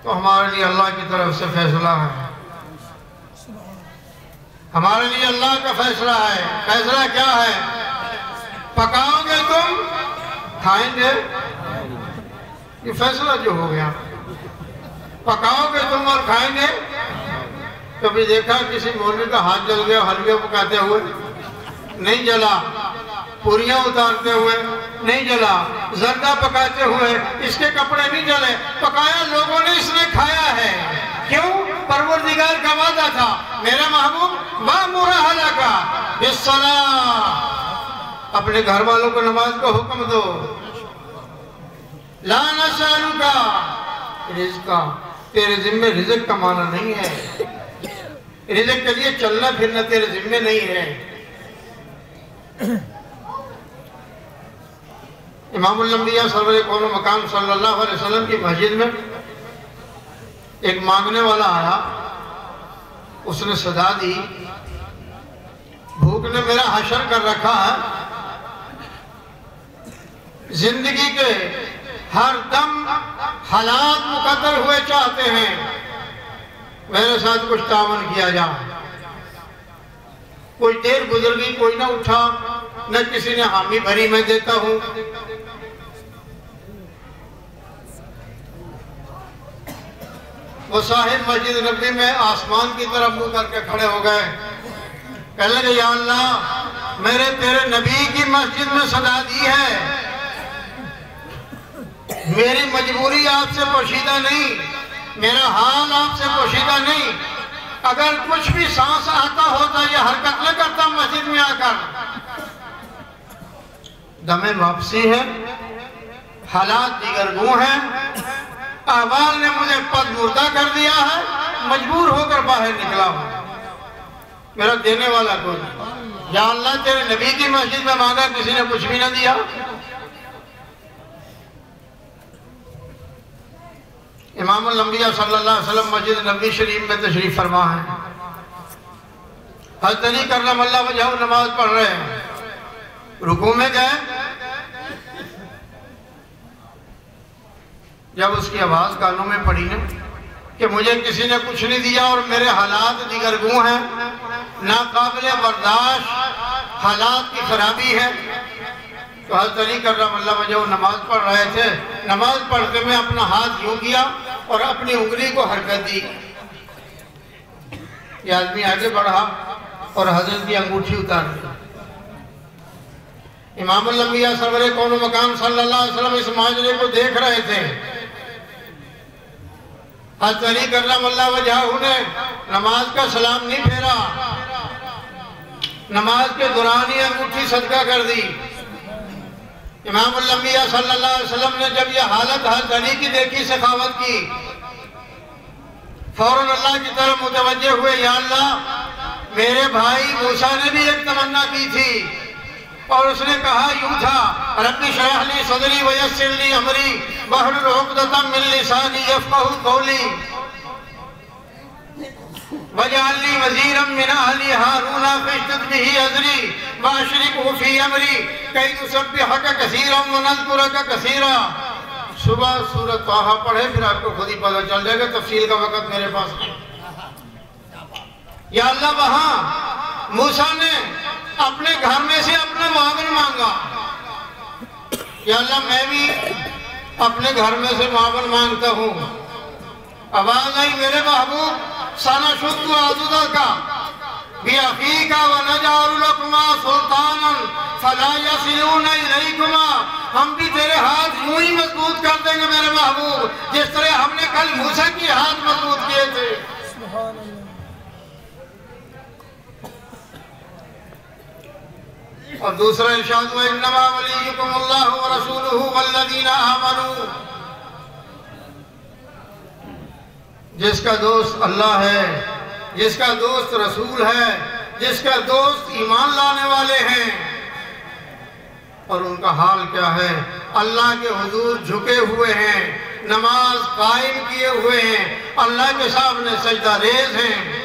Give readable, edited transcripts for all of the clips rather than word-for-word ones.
تو ہمارے لیے اللہ کی طرف سے فیصلہ ہے، ہمارے لیے اللہ کا فیصلہ ہے۔ فیصلہ کیا ہے؟ پکاؤ گے تم، کھائیں گے، یہ فیصلہ جو ہو گیا۔ پکاؤ گے تم اور کھائیں گے۔ کبھی دیکھا کسی مولوی کا ہاتھ جل گیا حلوے پکاتے ہوئے؟ نہیں جلا۔ پوریاں اتارتے ہوئے؟ نہیں جلا۔ زردہ پکاتے ہوئے؟ اس کے کپڑے نہیں جلے۔ پکایا لوگوں نے، اس نے کھایا ہے۔ کیوں؟ پروردگار کا وعدہ تھا، میرا محبوب وَأْمُرْ أَهْلَكَ بِالصَّلَاةِ، اپنے گھر والوں کو نماز کا حکم دو۔ لَا نَسْأَلُكَ رِزْقًا، تیرے ذمہ رزق کمانا نہیں ہے، رزق کے لیے چلنا پھرنا تیرے ذمہ نہیں ہے۔ امام الانبیاء سرور کون و مقام صلی اللہ علیہ وسلم کی مسجد میں ایک مانگنے والا آیا، اس نے صدا دی، بھوک نے میرا حشر کر رکھا ہے، زندگی کے ہر دم حالات مقدر ہوئے چاہتے ہیں میرے ساتھ کچھ تعاون کیا جائے۔ کوئی دیر گزر گئی، کوئی نہ اٹھا، نہ کسی نے حامی بھری میں دیتا ہوں۔ وہ صاحب مسجد نبی میں آسمان کی طرف منہ کر کے کھڑے ہو گئے، کہنے لگے یا اللہ میرے تیرے نبی کی مسجد میں صدا دی ہے، میری مجبوری آپ سے پوشیدہ نہیں، میرا حال آپ سے پوشیدہ نہیں، اگر کچھ بھی سانس آتا ہوتا یہ حرکت نہ کرتا مسجد میں آ کر۔ دم واپسی ہے، حالات دیگر گوں ہیں، احوال نے مجھے پد مردہ کر دیا ہے، مجبور ہو کر باہر نکلا ہوں، میرا دینے والا کوئی نہیں۔ یا اللہ تیرے نبی کی مسجد میں مانگا، کسی نے کچھ بھی نہ دیا۔ امام الانبیاء صلی اللہ علیہ وسلم مسجد نبی شریف میں تشریف فرما ہے، حضرت علی کرم اللہ وجہہ نماز پڑھ رہے ہیں، رکوع میں گئے، جب اس کی آواز کانوں میں پڑی نا کہ مجھے کسی نے کچھ نہیں دیا اور میرے حالات دیگر گوں ہیں، ناقابل برداشت حالات کی خرابی ہے، تو حضرت علی کرم اللہ وجہہ نماز پڑھ رہے تھے، نماز پڑھتے میں اپنا ہاتھ یوں کیا اور اپنی انگلی کو حرکت دی، یہ آدمی آگے بڑھا اور حضرت کی انگوٹھی اتار دی۔ امام الانبیاء سرور کون و مقام صلی اللہ علیہ وسلم اس معاجرے کو دیکھ رہے تھے۔ حضرت علی کرم اللہ وجہہ نے نماز کا سلام نہیں پھیرا، نماز کے دوران ہی انگوٹھی صدقہ کر دی۔ امام الانبیاء صلی اللہ علیہ وسلم نے جب یہ حالت حضرت علی کی دیکھی، سخاوت کی، فوراً اللہ کی طرف متوجہ ہوئے، یا اللہ میرے بھائی موسیٰ نے بھی ایک تمنا کی تھی اور اس نے کہا یوں تھا، رب اشرح لی صدری ویسر لی امری واحلل عقدۃ من لسانی یفقہوا قولی واجعل لی وزیرا من اہلی ہارون فاشدد بہ ازری واشرکہ فی امری کی نسبحک کثیرا ونذکرک کثیرا۔ صبح سورۃ طٰہٰ پڑھے، پھر آپ کو خود ہی پتہ چل جائے گا، تفصیل کا وقت میرے پاس نہیں۔ یا اللہ وہاں موسیٰ نے اپنے گھر میں سے اپنا معاون مانگا، یا اللہ میں بھی اپنے گھر میں سے معاون مانگتا ہوں۔ آواز آئی میرے محبوب سَنَشُدُّ عَضُدَكَ بِأَخِيكَ وَنَجْعَلُ لَكُمَا سُلْطَانًا فَلَا يَصِلُونَ إِلَيْكُمَا، ہم بھی تیرے ہاتھ یوں ہی مضبوط کر دیں گے میرے محبوب، جس طرح ہم نے کل موسیٰ کی ہاتھ مضبوط کیے تھے۔ اور دوسرا ارشاد ہوا انما ولیکم اللہ ورسولہ والذین آمنوا، جس کا دوست اللہ ہے، جس کا دوست رسول ہے، جس کا دوست ایمان لانے والے ہیں، اور ان کا حال کیا ہے؟ اللہ کے حضور جھکے ہوئے ہیں، نماز قائم کیے ہوئے ہیں، اللہ کے سامنے سجدہ ریز ہیں۔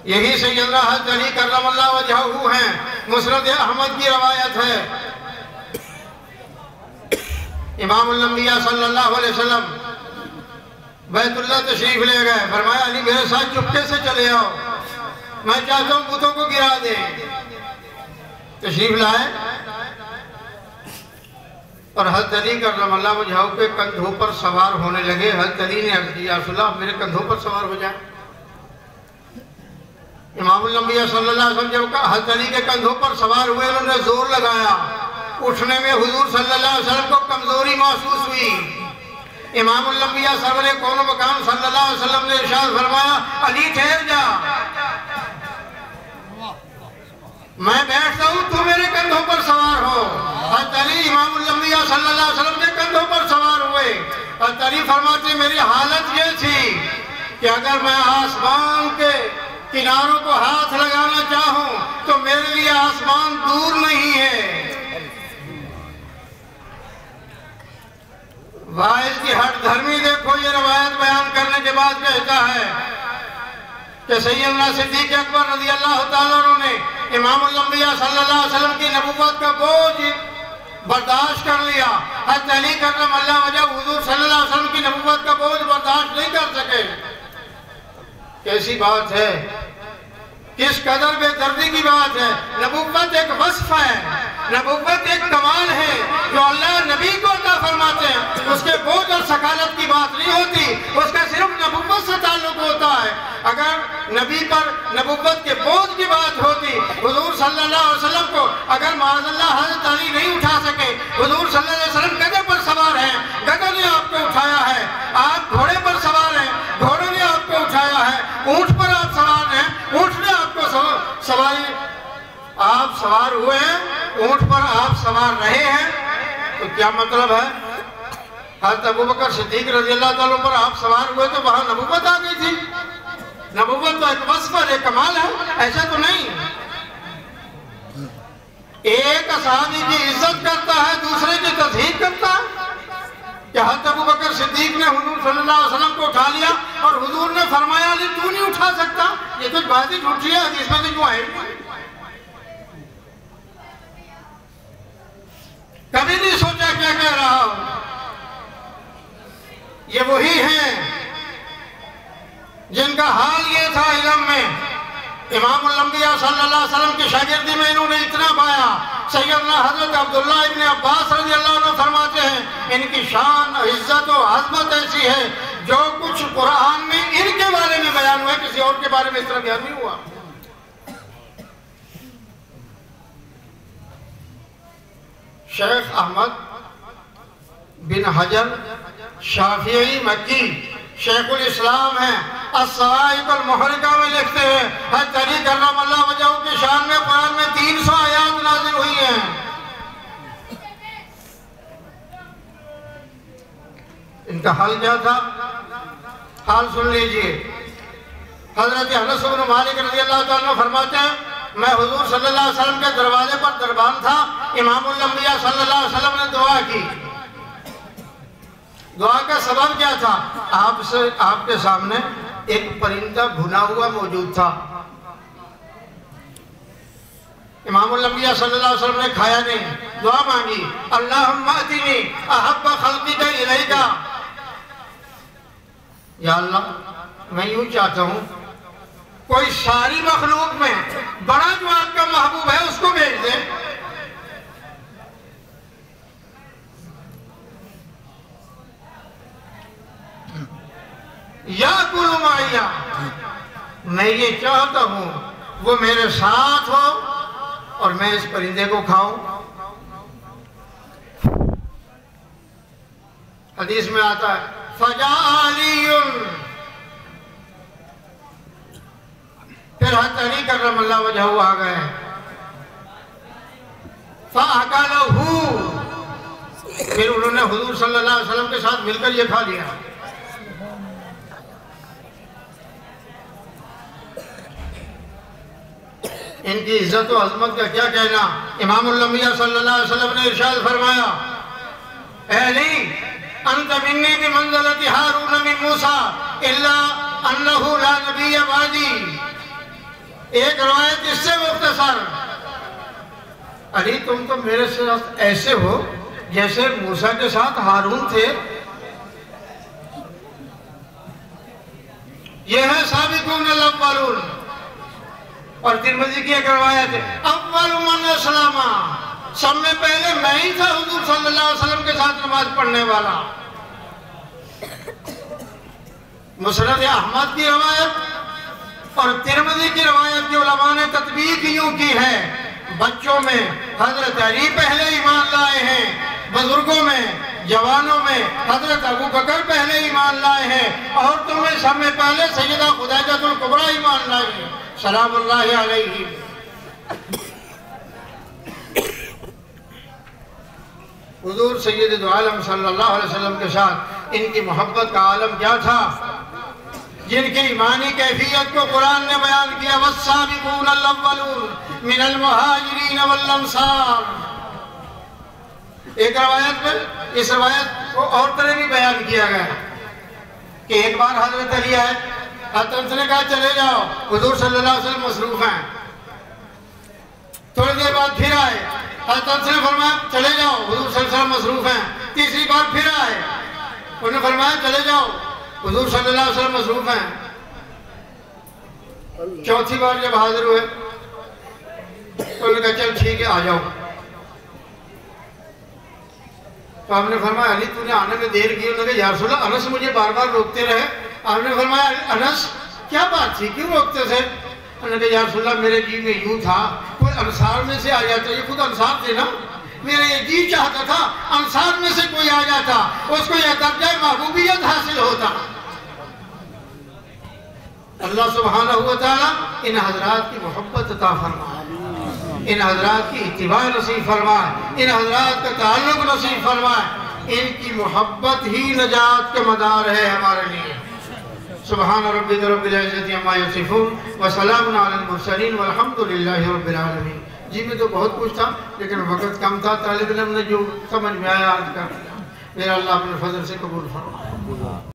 یہی سیدنا حضرت علی کرم اللہ وجہہ ہیں، مسند احمد کی روایت ہے، امام الانبیاء صلی اللہ علیہ وسلم بیت اللہ تشریف لے گئے. فرمایا علی میرے ساتھ چپکے سے چلے آؤ, میں چاہتا ہوں بتوں کو گرا دیں. تشریف لائے اور حضرت علی کرم اللہ وجہہ کے کندھوں پر سوار ہونے لگے. حضرت علی نے عرض کیا یا رسول اللہ میرے کندھوں پر سوار ہو جائیں. امام الانبیاء صلی اللہ علیہ وسلم جب حضرت علی کے کندھوں پر سوار ہوئے انہوں نے زور لگایا. اٹھنے میں حضور صلی اللہ علیہ وسلم کو کمزوری محسوس ہوئی. امام الانبیاء سرور کون و مقام صلی اللہ علیہ وسلم نے ارشاد فرمایا علی ٹھہر جا, میں بیٹھتا ہوں تو میرے کندھوں پر سوار ہو. حضرت علی امام الانبیاء صلی اللہ علیہ وسلم کے کندھوں پر سوار ہوئے. حضرت علی فرماتے میری حالت یہ تھی کہ اگر میں آسمان کے کناروں کو ہاتھ لگانا چاہوں تو میرے لیے آسمان دور نہیں ہے. واعظ کی ہٹ دھرمی دیکھو یہ روایت بیان کرنے کے بعد کہتا ہے کہ سیدنا صدیق اکبر رضی اللہ تعالیٰ عنہ نے امام الانبیاء صلی اللہ علیہ وسلم کی نبوت کا بوجھ برداشت کر لیا. حضرت علی کرم اللہ وجہ حضور صلی اللہ علیہ وسلم کی نبوت کا بوجھ برداشت نہیں کر سکے. کیسی بات ہے, کس قدر بے دردی کی بات ہے. نبوت ایک وصف ہے, نبوت ایک کمال ہے جو اللہ نبی کو عطا فرماتے ہیں. اس کے بوجھ اور ثقالت کی بات نہیں ہوتی, اس کا صرف نبوت سے تعلق ہوتا ہے. اگر نبی پر نبوت کے بوجھ کی بات ہوتی, حضور صلی اللہ علیہ وسلم کو اگر معاذ اللہ حضرت علی نہیں اٹھا سکے, حضور صلی اللہ علیہ وسلم گدھے پر سوار ہیں, گدھے نے آپ کو اٹھایا ہے. آپ گھوڑے پر سوار ہیں, گھوڑے نے آپ کو اٹھایا ہے. اونٹ پر آپ سوار ہیں, اونٹ نے آپ کو سواری, آپ سوار ہوئے ہیں, اونٹ پر آپ سوار رہے ہیں. تو کیا مطلب ہے؟ حضرت ابوبکر صدیق رضی اللہ تعالیٰ پر آپ سوار ہوئے تو وہاں نبوت آ گئی تھی. نبوت تو ایک وصف ہے, ایک کمال ہے, ایسا تو نہیں. ایک صحابی کی عزت کرتا ہے, دوسرے کی تضحیق کرتا ہے. کہ حضرت ابوبکر صدیق نے حضور صلی اللہ علیہ وسلم کو اٹھا لیا اور حضور نے فرمایا علی تو نہیں اٹھا سکتا. یہ تو بات ہی جھوٹی ہے, حدیث میں سے کیوں ہے؟ کبھی نہیں سوچا کیا کہہ رہا ہوں. یہ وہی ہیں جن کا حال یہ تھا علم میں. امام الانبیاء صلی اللہ علیہ وسلم کی شاگردی میں انہوں نے اتنا پایا. سیدنا حضرت عبداللہ ابن عباس رضی اللہ عنہ فرماتے ہیں ان کی شان, عزت و عظمت ایسی ہے جو کچھ قرآن میں ان کے بارے میں بیان ہوا ہے, کسی اور کے بارے میں اس طرح بیان نہیں ہوا. شیخ احمد بن حجر شافعی مکی شیخ الاسلام ہیں, الصواعق المحرقہ میں لکھتے ہیں حضرت علی کرم اللہ وجہہ کی شان میں قرآن میں 300 آیات نازل ہوئی ہیں. ان کا حال کیا تھا؟ حال سن لیجئے. حضرت انس بن مالک رضی اللہ تعالیٰ فرماتے ہیں میں حضور صلی اللہ علیہ وسلم کے دروازے پر دربان تھا. امام الانبیاء صلی اللہ علیہ وسلم نے دعا کی. دعا کا سبب کیا تھا؟ آپ کے سامنے ایک پرندہ بھنا ہوا موجود تھا. امام الانبیاء صلی اللہ علیہ وسلم نے کھایا نہیں, دعا مانگی اللہم اتنی احب خلقک الیک. یا اللہ میں یوں چاہتا ہوں کوئی ساری مخلوق میں بڑا جو آپ کا محبوب ہے اس کو بھیج دے. یا کلو معیا, میں یہ چاہتا ہوں وہ میرے ساتھ ہو اور میں اس پرندے کو کھاؤں. حدیث میں آتا ہے فجاء علی, پھر حضرت علی کرم اللہ وجہہ آ گئے. فَأَكَلَهُ, پھر انہوں نے حضور صلی اللہ علیہ وسلم کے ساتھ مل کر یہ کھا لیا. ان کی عزت و عظمت کا کیا کہنا. امام الانبیاء صلی اللہ علیہ وسلم نے ارشاد فرمایا اے علی انت منی بمنزلت ہارون من موسیٰ الا انہ لا نبی بعدی. ایک روایت اس سے مختصر, علی تم تو میرے ساتھ ایسے ہو جیسے موسیٰ کے ساتھ ہارون تھے. یہ ہے سابقون الاولون. اور ترمذی کی ایک روایت ہے اول من اسلم، سب میں پہلے میں ہی تھا حضور صلی اللہ علیہ وسلم کے ساتھ نماز پڑھنے والا. مسند احمد کی روایت اور ترمذی کی روایت کی علماء نے تطبیق یوں کی ہے، بچوں میں حضرت علی پہلے ایمان لائے ہیں، بزرگوں میں جوانوں میں حضرت ابو بکر پہلے ایمان لائے ہیں، عورتوں میں سب میں پہلے سیدہ خدیجہ الکبریٰ ایمان لائے ہیں سلام اللہ علیہ. حضور سید دو عالم صلی اللہ علیہ وسلم کے ساتھ ان کی محبت کا عالم کیا تھا، جن کی ایمانی کیفیت کو قرآن نے بیان کیا والسابقون الاولون من المہاجرین والانصار. ایک روایت میں اس روایت کو اور طرح بھی بیان کیا گیا کہ ایک بار حضرت علی آئے، حضرت نے کہا چلے جاؤ، حضور صلی اللہ علیہ وسلم مصروف ہیں. تھوڑی دیر بعد پھر آئے، حضرت نے فرمایا چلے جاؤ، حضور صلی اللہ علیہ وسلم مصروف ہیں. تیسری بار پھر آئے، انہوں نے فرمایا چلے جاؤ، حضور صلی اللہ علیہ وسلم مصروف ہیں. چوتھی بار جب حاضر ہوئے تو انہوں نے کہا چل ٹھیک ہے آ جاؤ. تو آپ نے فرمایا علی تو نے آنے میں دیر کی. انہوں نے کہا یا رسول اللہ انس مجھے بار بار روکتے رہے. آپ نے فرمایا انس کیا بات تھی، کیوں روکتے تھے؟ انہوں نے کہا یا رسول اللہ میرے جی میں یوں تھا کوئی انصار میں سے آ جاتا، یہ خود انصار تھے نا، میرے یہ جی چاہتا تھا انصار میں سے کوئی آ جاتا، اس کو یہ درجہ محبوبیت حاصل ہوتا. اللہ سبحانہ وتعالیٰ ان حضرات کی محبت عطا فرمائے، ان حضرات کی اتباع نصیب فرمائے، ان حضرات کا تعلق نصیب فرمائے. ان کی محبت ہی نجات کا مدار ہے ہمارے لیے. سبحان ربک رب العزت عما یصفون وسلام علی المرسلین والحمد للہ رب العالمین. جی میں تو بہت کچھ تھا لیکن وقت کم تھا، طالب علم نے جو سمجھ میں آیا آج کا میرا اللہ اپنے فضل سے قبول فرمائے.